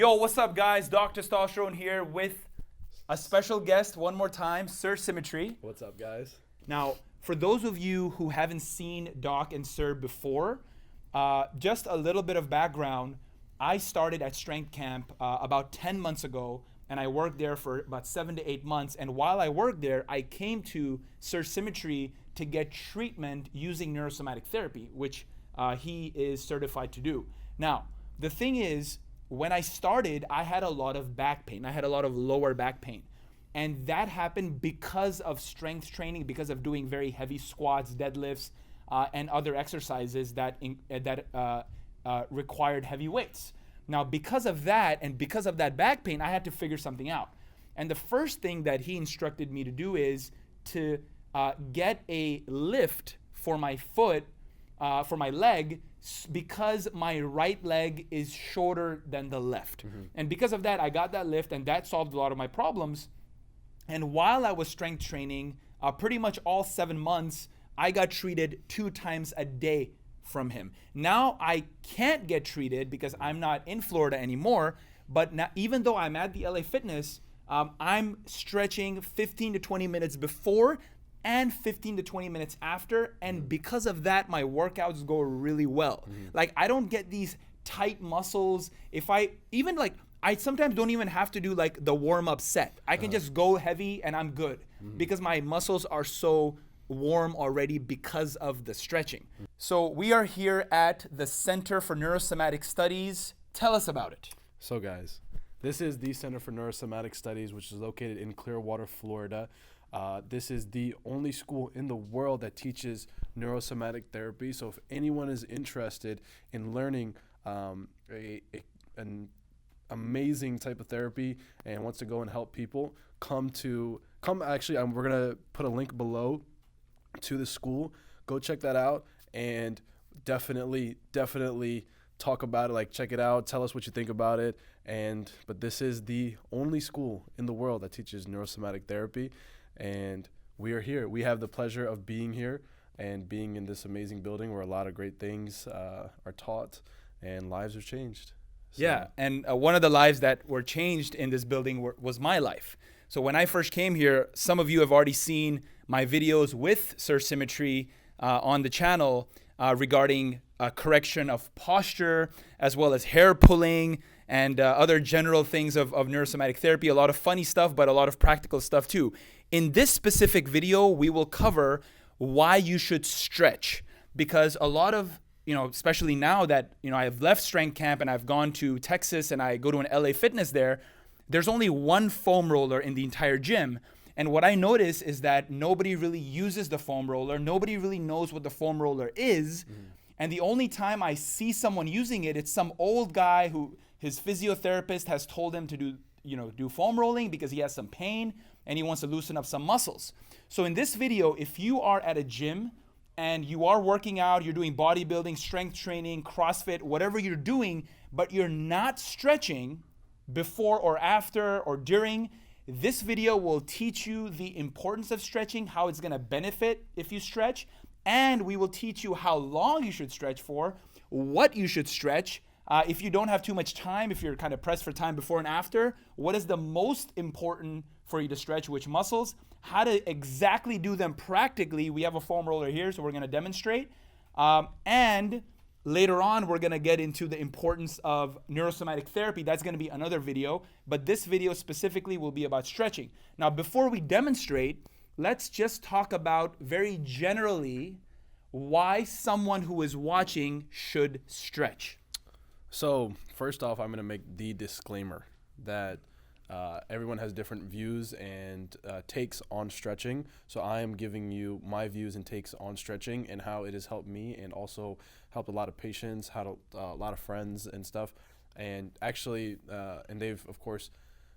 Yo, what's up, guys? Doc Testosterone here with a special guest one more time, Sir Symmetry. What's up, guys? Now, for those of you who haven't seen Doc and Sir before, just a little bit of background. I started at Strength Camp about 10 months ago, and I worked there for about 7 to 8 months. And while I worked there, I came to Sir Symmetry to get treatment using neurosomatic therapy, which he is certified to do. Now, the thing is, when I started, I had a lot of back pain. I had a lot of lower back pain. And that happened because of strength training, because of doing very heavy squats, deadlifts, and other exercises that required heavy weights. Now, because of that and because of that back pain, I had to figure something out. And the first thing that he instructed me to do is to get a lift for my foot, for my leg, because my right leg is shorter than the left. And because of that, I got that lift, and that solved a lot of my problems. And while I was strength training, pretty much all 7 months, I got treated 2 times a day from him. Now I can't get treated because I'm not in Florida anymore, but now, even though I'm at the LA Fitness, I'm stretching 15 to 20 minutes before and 15 to 20 minutes after, and because of that, my workouts go really well. Like, I don't get these tight muscles. I sometimes don't even have to do like the warm-up set. I can just go heavy and I'm good because my muscles are so warm already because of the stretching. So we are here at the Center for Neurosomatic Studies. Tell us about it. So, guys, this is the Center for Neurosomatic Studies, which is located in Clearwater, Florida. This is the only school in the world that teaches neurosomatic therapy. So if anyone is interested in learning an amazing type of therapy and wants to go and help people, we're gonna put a link below to the school. Go check that out and definitely talk about it. Like, check it out, tell us what you think about it. But this is the only school in the world that teaches neurosomatic therapy, and we are here. We have the pleasure of being here and being in this amazing building where a lot of great things are taught and lives are changed. So. Yeah, and one of the lives that were changed in this building was my life. So when I first came here, some of you have already seen my videos with Sir Symmetry on the channel regarding correction of posture, as well as hair pulling and other general things of neurosomatic therapy. A lot of funny stuff, but a lot of practical stuff too. In this specific video, we will cover why you should stretch, because a lot of, especially now that, I've left Strength Camp and I've gone to Texas and I go to an LA Fitness there's only one foam roller in the entire gym. And what I notice is that nobody really uses the foam roller. Nobody really knows what the foam roller is. And the only time I see someone using it, it's some old guy who his physiotherapist has told him to do foam rolling because he has some pain and he wants to loosen up some muscles. So in this video, if you are at a gym and you are working out, you're doing bodybuilding, strength training, CrossFit, whatever you're doing, but you're not stretching before or after or during, this video will teach you the importance of stretching, how it's going to benefit if you stretch, and we will teach you how long you should stretch for, what you should stretch, if you don't have too much time, if you're kind of pressed for time before and after, what is the most important for you to stretch, which muscles, how to exactly do them practically. We have a foam roller here, so we're going to demonstrate. And later on, we're going to get into the importance of neurosomatic therapy. That's going to be another video, but this video specifically will be about stretching. Now, before we demonstrate, let's just talk about very generally why someone who is watching should stretch. So first off, I'm going to make the disclaimer that everyone has different views and takes on stretching. So I am giving you my views and takes on stretching and how it has helped me and also helped a lot of patients, had a lot of friends and stuff. And actually, and they've, of course,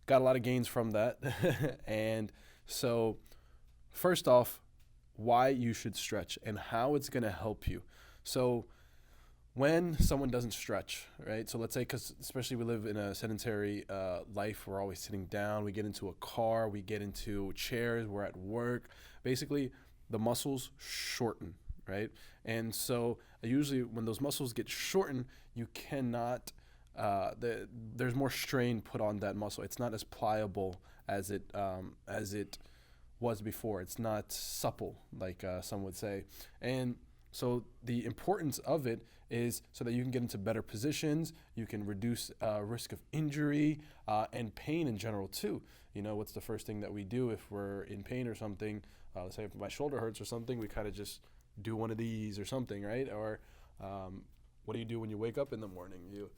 got a lot of gains from that. And so first off, why you should stretch and how it's going to help you. So when someone doesn't stretch, right? So let's say, because especially we live in a sedentary life, we're always sitting down, we get into a car, we get into chairs, we're at work. Basically, the muscles shorten, right? And so usually when those muscles get shortened, you cannot there's more strain put on that muscle. It's not as pliable as it was before. It's not supple, like some would say. And so the importance of it is so that you can get into better positions, you can reduce risk of injury and pain in general too. You know, what's the first thing that we do if we're in pain or something? Let's say if my shoulder hurts or something, we kind of just do one of these or something, right? Or what do you do when you wake up in the morning? You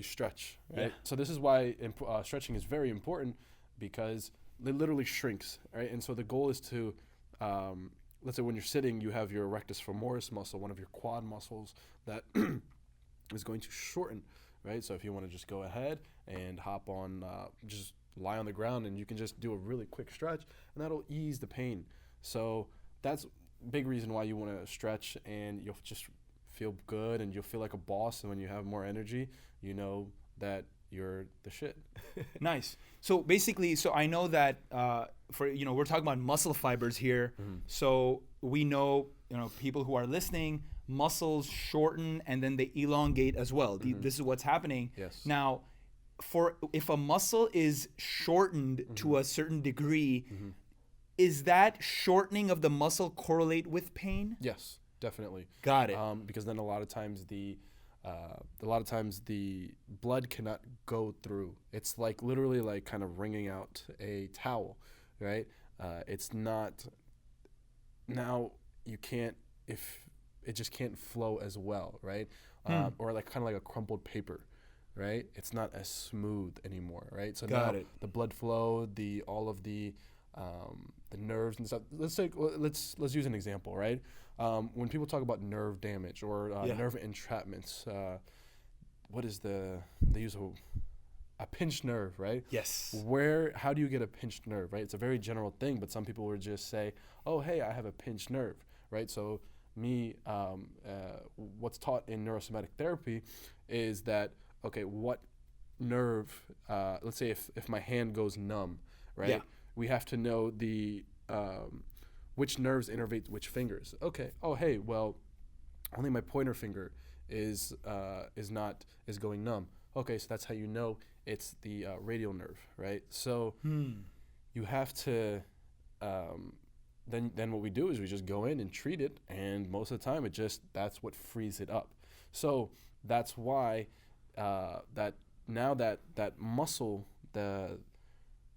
stretch, right? Yeah. So this is why stretching is very important, because it literally shrinks, right? And so the goal is to, let's say when you're sitting, you have your rectus femoris muscle, one of your quad muscles that is going to shorten, right? So if you want to just go ahead and hop on, just lie on the ground, and you can just do a really quick stretch, and that'll ease the pain. So that's a big reason why you want to stretch, and you'll just feel good, and you'll feel like a boss. And when you have more energy, you know that you're the shit. Nice. So basically, so I know that we're talking about muscle fibers here. Mhm. So we know, people who are listening, muscles shorten and then they elongate as well. This is what's happening. Yes. Now, if a muscle is shortened to a certain degree, is that shortening of the muscle correlate with pain? Yes, definitely. Got it. Because then a lot of times the blood cannot go through. It's like literally like kind of wringing out a towel, right? It's not, now you can't, if it just can't flow as well, right? Or like kind of like a crumpled paper, right? It's not as smooth anymore, right? So Got now it. the blood flow, all of the nerves and stuff. Let's use an example, right? When people talk about nerve damage or nerve entrapments, what is they use a pinched nerve, right? Yes. How do you get a pinched nerve, right? It's a very general thing, but some people would just say, oh, hey, I have a pinched nerve, right? So what's taught in neurosomatic therapy is that, okay, what nerve, let's say if my hand goes numb, right? Yeah. We have to know which nerves innervate which fingers. Okay. Oh, hey, well, only my pointer finger is going numb. Okay, so that's how you know it's the radial nerve, right? So you have to. Then what we do is we just go in and treat it, and most of the time that's what frees it up. So that's why that muscle,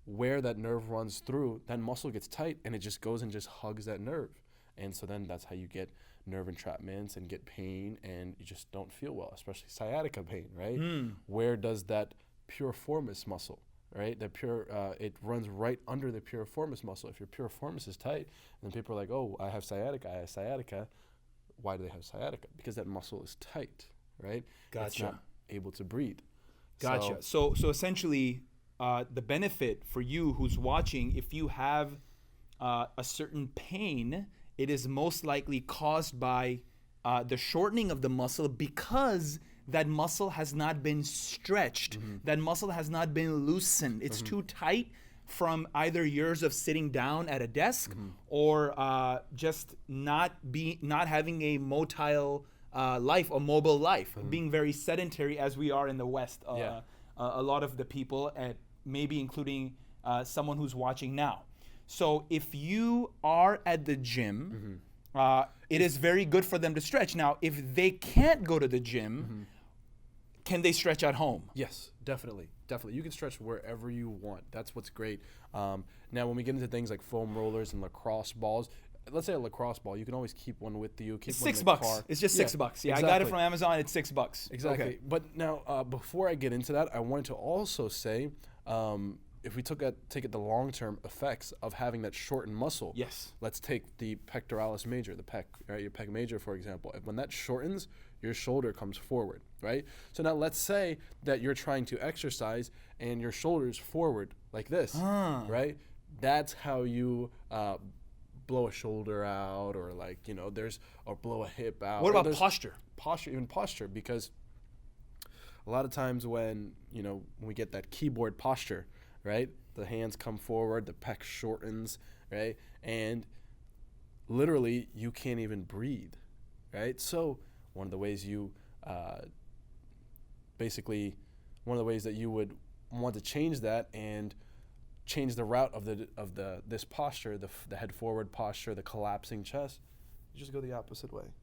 where that nerve runs through, that muscle gets tight, and it just goes and just hugs that nerve. And so then that's how you get nerve entrapments and get pain, and you just don't feel well, especially sciatica pain, right? Where does that piriformis muscle, right? It runs right under the piriformis muscle. If your piriformis is tight, then people are like, oh, I have sciatica. Why do they have sciatica? Because that muscle is tight, right? Gotcha. It's not able to breathe. Gotcha. So essentially, the benefit for you who's watching, if you have a certain pain, it is most likely caused by the shortening of the muscle, because that muscle has not been stretched. That muscle has not been loosened. It's too tight from either years of sitting down at a desk or just not having a motile life, a mobile life, being very sedentary as we are in the West. A lot of the people, maybe including someone who's watching now. So if you are at the gym, it is very good for them to stretch. Now, if they can't go to the gym, can they stretch at home? Yes, definitely. You can stretch wherever you want. That's what's great. Now, when we get into things like foam rollers and lacrosse balls, let's say a lacrosse ball, you can always keep one with you. Keep It's one in $6. the car. It's just $6. Yeah, exactly. I got it from Amazon. It's $6. Exactly. Okay. But now, before I get into that, I wanted to also say, if we take it the long-term effects of having that shortened muscle. Yes. Let's take the pectoralis major, the pec, right? Your pec major, for example. When that shortens, your shoulder comes forward, right? So now let's say that you're trying to exercise and your shoulder's forward like this, right? That's how you blow a shoulder out, or or blow a hip out. What about posture? Posture, because a lot of times when we get that keyboard posture, right? The hands come forward, the pec shortens, right? And literally you can't even breathe, right? So one of the ways you basically one of the ways that you would want to change that and change the route of this posture, the head forward posture, the collapsing chest. You just go the opposite way,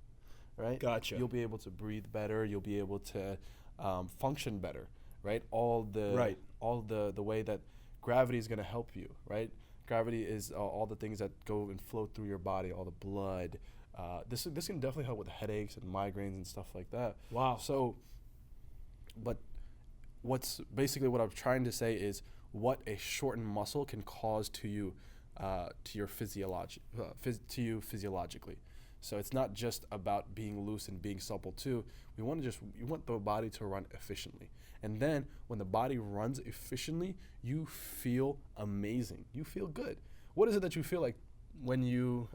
right? Gotcha. You'll be able to breathe better. You'll be able to function better, right? All the way that gravity is going to help you, right? Gravity is all the things that go and flow through your body, all the blood. This can definitely help with headaches and migraines and stuff like that. Wow. So, but what I'm trying to say is what a shortened muscle can cause to you, to you physiologically. So it's not just about being loose and being supple too. You want the body to run efficiently. And then when the body runs efficiently, you feel amazing. You feel good. What is it that you feel like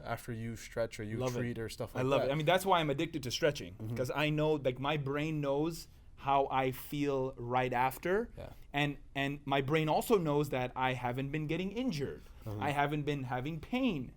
after you stretch or you treat or stuff like that? I love it. I mean, that's why I'm addicted to stretching, because I know, like, my brain knows how I feel right after. Yeah. And my brain also knows that I haven't been getting injured. I haven't been having pain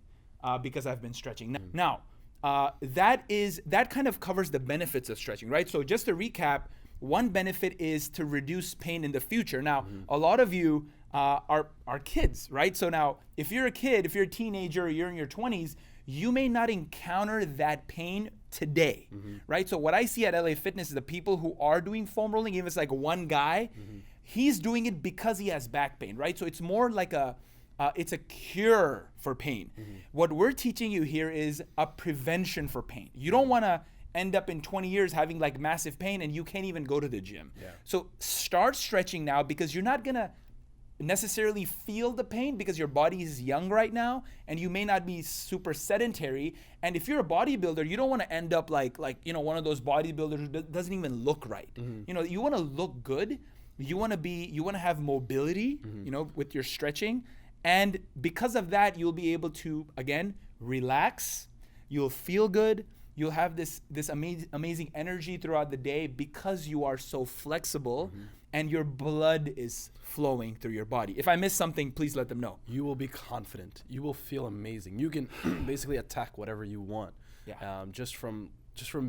because I've been stretching. Now, that kind of covers the benefits of stretching, right? So just to recap, one benefit is to reduce pain in the future. Now, a lot of you are kids, right? So now, if you're a kid, if you're a teenager, or you're in your 20s, you may not encounter that pain today, right? So what I see at LA Fitness is the people who are doing foam rolling, even if it's like one guy, he's doing it because he has back pain, right? So it's more like it's a cure for pain. What we're teaching you here is a prevention for pain. You don't want to end up in 20 years having like massive pain and you can't even go to the gym. Yeah. So start stretching now, because you're not gonna necessarily feel the pain because your body is young right now and you may not be super sedentary. And if you're a bodybuilder, you don't want to end up like one of those bodybuilders who doesn't even look right. You want to look good. You want to have mobility, with your stretching. And because of that, you'll be able to, again, relax. You'll feel good. You'll have this amazing energy throughout the day because you are so flexible and your blood is flowing through your body. If I miss something, please let them know. You will be confident. You will feel amazing. You can basically attack whatever you want. Yeah. Just from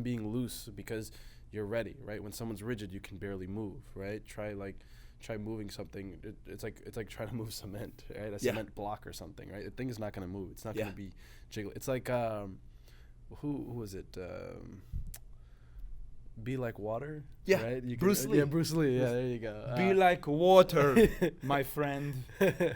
being loose, because you're ready, right? When someone's rigid, you can barely move, right? Try moving something. It's like trying to move cement, right? Cement block or something, right? The thing is not going to move. It's not going to be jiggle. It's like who was it? Be like water. Yeah, right? Bruce Lee. Yeah, Bruce Lee. Yeah, there you go. Be like water, my friend.